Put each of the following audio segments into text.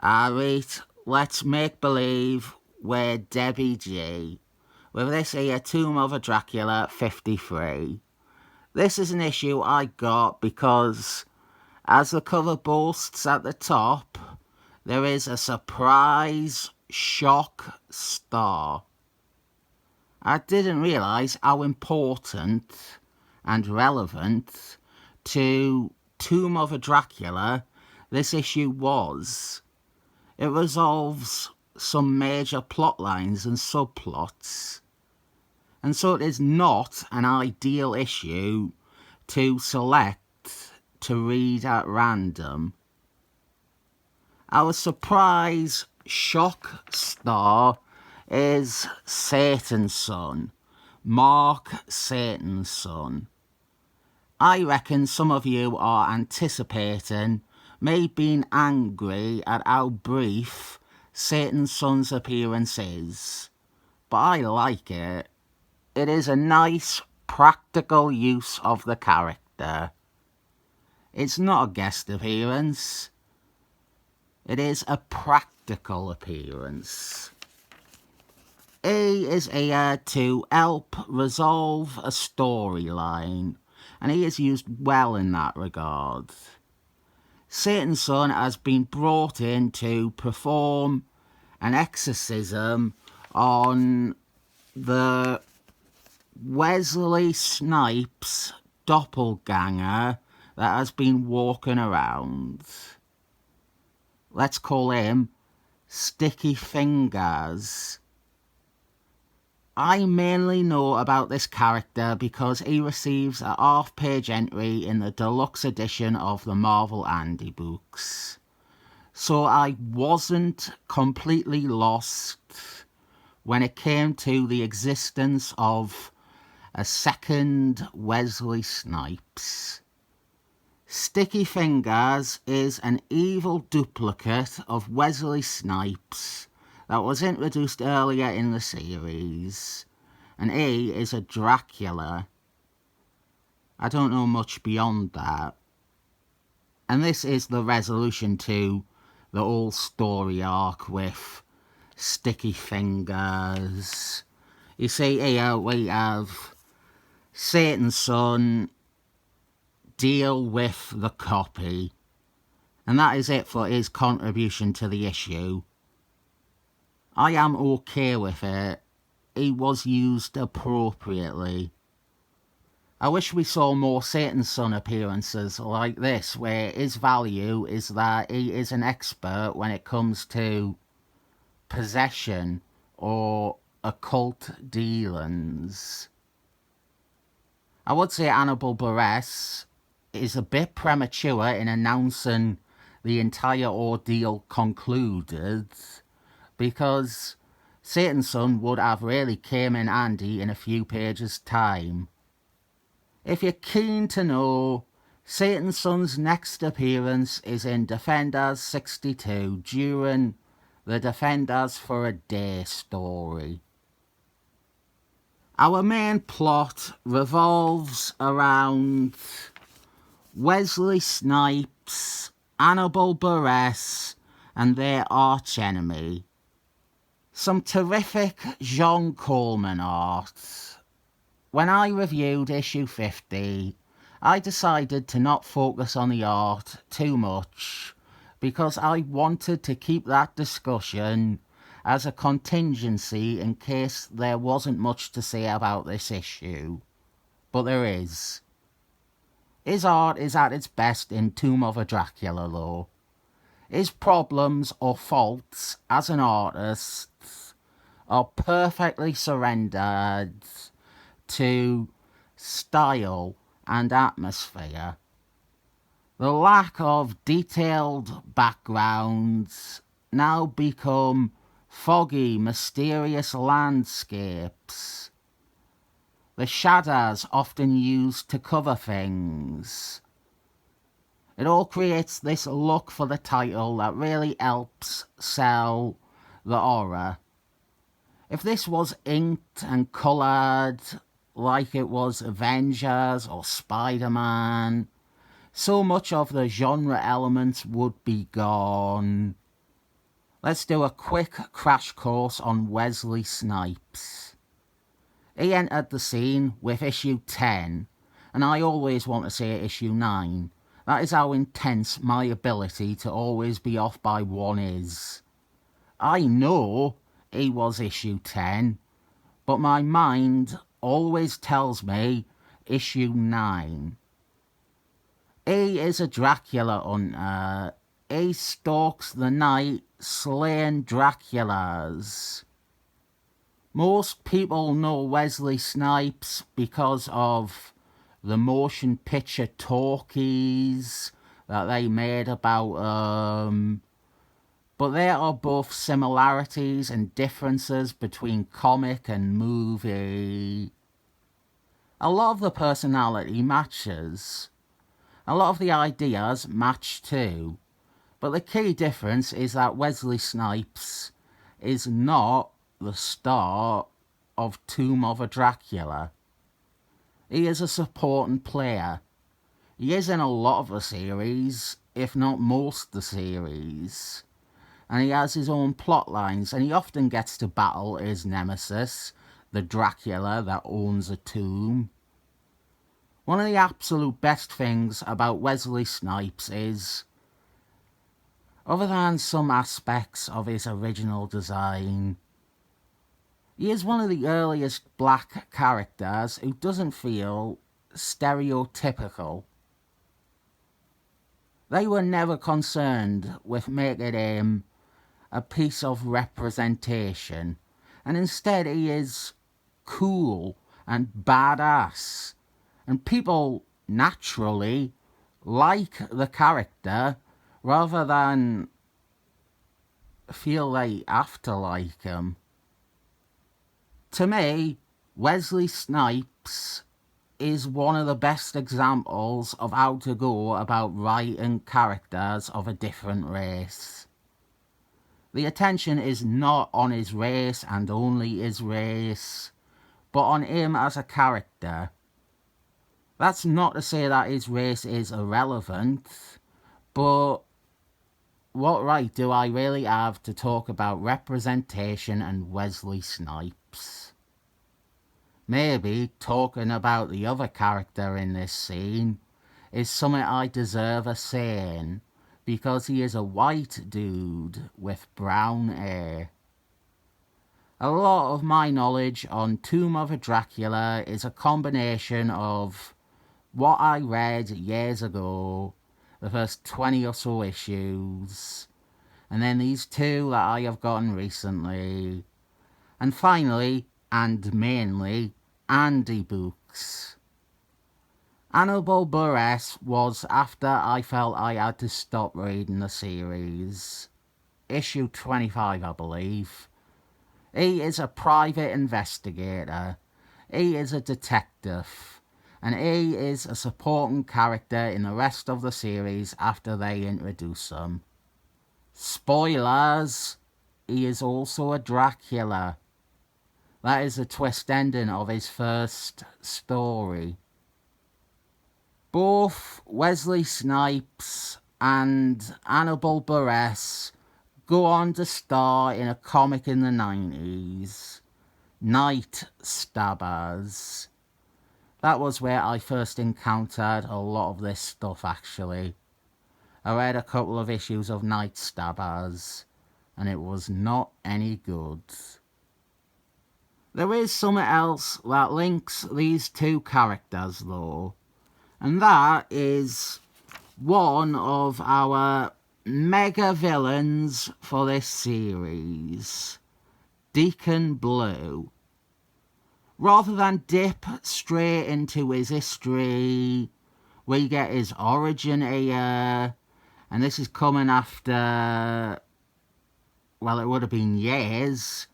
Alright, let's make believe we're Debbie G with this here Tomb of a Dracula 53. This is an issue I got because, as the cover boasts at the top, there is a surprise shock star. I didn't realise how important and relevant to Tomb of a Dracula this issue was. It resolves some major plot lines and subplots, and so it is not an ideal issue to select to read at random. Our surprise shock star is Satan's son, Mark Satan's son. I reckon some of you are anticipating me being angry at how brief Satan's son's appearance is, but I like it. It is a nice, practical use of the character. It's not a guest appearance. It is a practical appearance. He is here to help resolve a storyline, and he is used well in that regard. Satan's son has been brought in to perform an exorcism on the Wesley Snipes doppelganger that has been walking around. Let's call him Sticky Fingers. I mainly know about this character because he receives a half-page entry in the deluxe edition of the Marvel Andy books. So I wasn't completely lost when it came to the existence of a second Wesley Snipes. Sticky Fingers is an evil duplicate of Wesley Snipes that was introduced earlier in the series, and he is a Dracula. I don't know much beyond that. And this is the resolution to the whole story arc with Sticky Fingers. You see here we have Satan's son deal with the copy, and that is it for his contribution to the issue. I am okay with it. He was used appropriately. I wish we saw more Satan's son appearances like this, where his value is that he is an expert when it comes to possession or occult dealings. I would say Hannibal Buress is a bit premature in announcing the entire ordeal concluded, because Satan's son would have really came in handy in a few pages' time. If you're keen to know, Satan's son's next appearance is in Defenders 62 during the Defenders for a Day story. Our main plot revolves around Wesley Snipes, Hannibal Buress, and their archenemy. Some terrific Jean Colan art. When I reviewed issue 50, I decided to not focus on the art too much because I wanted to keep that discussion as a contingency in case there wasn't much to say about this issue. But there is. His art is at its best in Tomb of a Dracula, though. His problems or faults as an artist are perfectly surrendered to style and atmosphere. The lack of detailed backgrounds now become foggy, mysterious landscapes. The shadows often used to cover things. It all creates this look for the title that really helps sell the horror. If this was inked and coloured like it was Avengers or Spider-Man, so much of the genre elements would be gone. Let's do a quick crash course on Wesley Snipes. He entered the scene with issue 10, and I always want to say issue 9. That is how intense my ability to always be off by one is. I know he was issue 10, but my mind always tells me issue 9. He is a Dracula hunter. He stalks the night, slaying Draculas. Most people know Wesley Snipes because of the motion picture talkies that they made about but there are both similarities and differences between comic and movie. A lot of the personality matches. A lot of the ideas match too. But the key difference is that Wesley Snipes is not the star of Tomb of a Dracula. He is a supporting player. He is in a lot of the series, if not most of the series. And he has his own plot lines, and he often gets to battle his nemesis, the Dracula that owns a tomb. One of the absolute best things about Wesley Snipes is, other than some aspects of his original design, he is one of the earliest black characters who doesn't feel stereotypical. They were never concerned with making him a piece of representation, and instead he is cool and badass, and people naturally like the character rather than feel they have to like him. To me, Wesley Snipes is one of the best examples of how to go about writing characters of a different race. The attention is not on his race and only his race, but on him as a character. That's not to say that his race is irrelevant, but what right do I really have to talk about representation and Wesley Snipes? Maybe talking about the other character in this scene is something I deserve a saying, because he is a white dude with brown hair. A lot of my knowledge on Tomb of a Dracula is a combination of what I read years ago, the first 20 or so issues, and then these two that I have gotten recently, and finally, and mainly, Andy books. Hannibal Buress was after I felt I had to stop reading the series. Issue 25, I believe. He is a private investigator. He is a detective. And he is a supporting character in the rest of the series after they introduce him. Spoilers! He is also a Dracula. That is the twist ending of his first story. Both Wesley Snipes and Hannibal Buress go on to star in a comic in the 90s, Night Stabbers. That was where I first encountered a lot of this stuff, actually. I read a couple of issues of Night Stabbers, and it was not any good. There is something else that links these two characters, though, and that is one of our mega villains for this series, Deacon Blue. Rather than dip straight into his history, we get his origin here, and this is coming after, well, it would have been years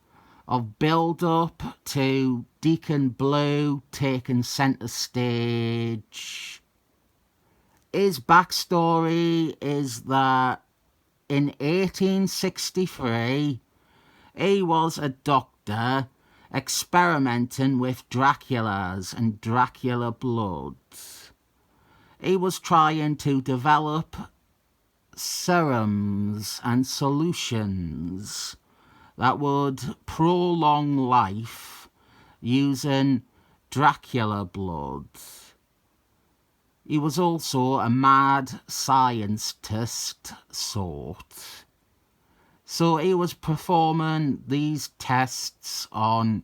of build-up to Deacon Blue taking centre stage. His backstory is that in 1863, he was a doctor experimenting with Draculas and Dracula blood. He was trying to develop serums and solutions that would prolong life using Dracula blood. He was also a mad scientist sort. So he was performing these tests on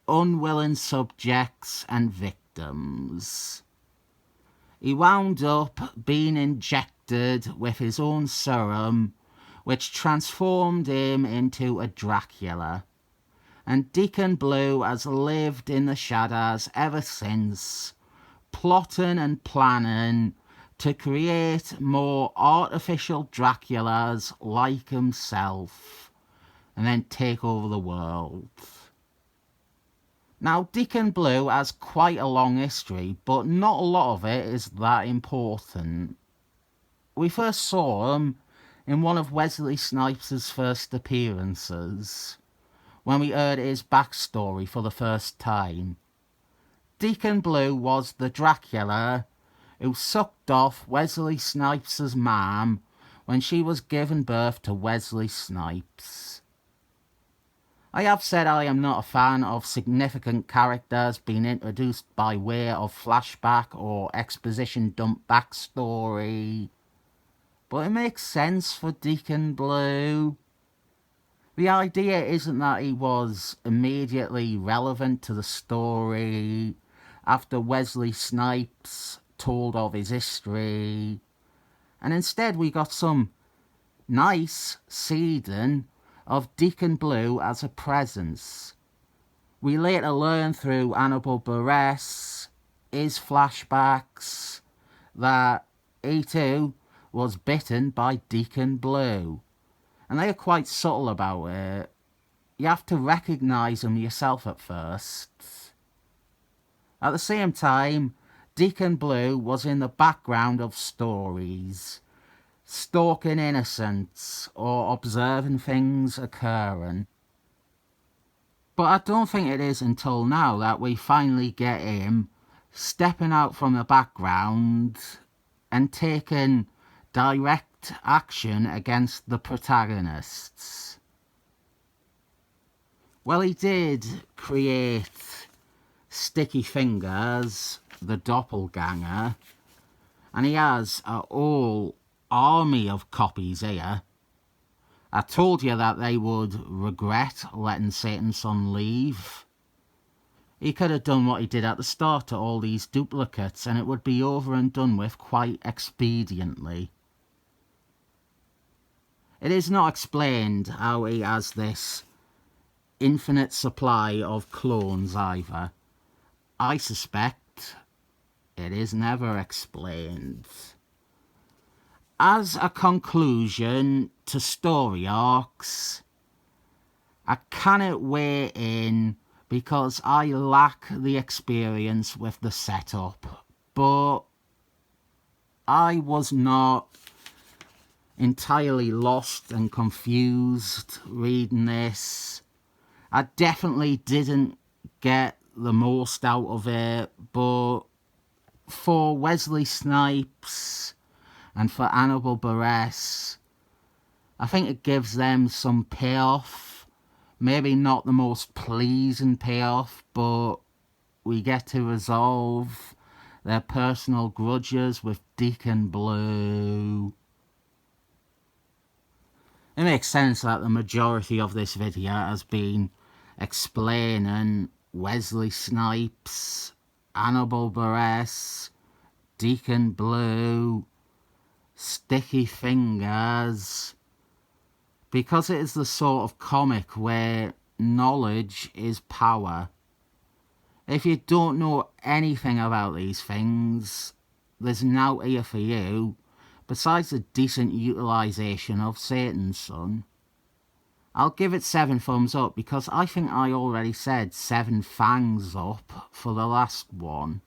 unwilling subjects and victims. He wound up being injected with his own serum, which transformed him into a Dracula. And Deacon Blue has lived in the shadows ever since, plotting and planning to create more artificial Draculas like himself and then take over the world. Now, Deacon Blue has quite a long history, but not a lot of it is that important. We first saw him in one of Wesley Snipes' first appearances, when we heard his backstory for the first time. Deacon Blue was the Dracula who sucked off Wesley Snipes' mom when she was giving birth to Wesley Snipes. I have said I am not a fan of significant characters being introduced by way of flashback or exposition dump backstory, but it makes sense for Deacon Blue. The idea isn't that he was immediately relevant to the story after Wesley Snipes told of his history, and instead we got some nice seeding of Deacon Blue as a presence. We later learn through Hannibal Buress, his flashbacks, that he too was bitten by Deacon Blue, and they are quite subtle about it. You have to recognise them yourself at first. At the same time, Deacon Blue was in the background of stories, stalking innocents or observing things occurring. But I don't think it is until now that we finally get him stepping out from the background and taking direct action against the protagonists. Well, he did create Sticky Fingers, the doppelganger, and he has a whole army of copies here. I told you that they would regret letting Satan's son leave. He could have done what he did at the start to all these duplicates, and it would be over and done with quite expediently. It is not explained how he has this infinite supply of clones either. I suspect it is never explained. As a conclusion to story arcs, I cannot weigh in because I lack the experience with the setup, but I was not entirely lost and confused reading this. I definitely didn't get the most out of it, but for Wesley Snipes and for Hannibal Buress, I think it gives them some payoff. Maybe not the most pleasing payoff, but we get to resolve their personal grudges with Deacon Blue. It makes sense that the majority of this video has been explaining Wesley Snipes, Hannibal Buress, Deacon Blue, Sticky Fingers, because it is the sort of comic where knowledge is power. If you don't know anything about these things, there's now here for you, besides a decent utilisation of Satan's son. I'll give it 7 thumbs up because I think I already said 7 fangs up for the last one.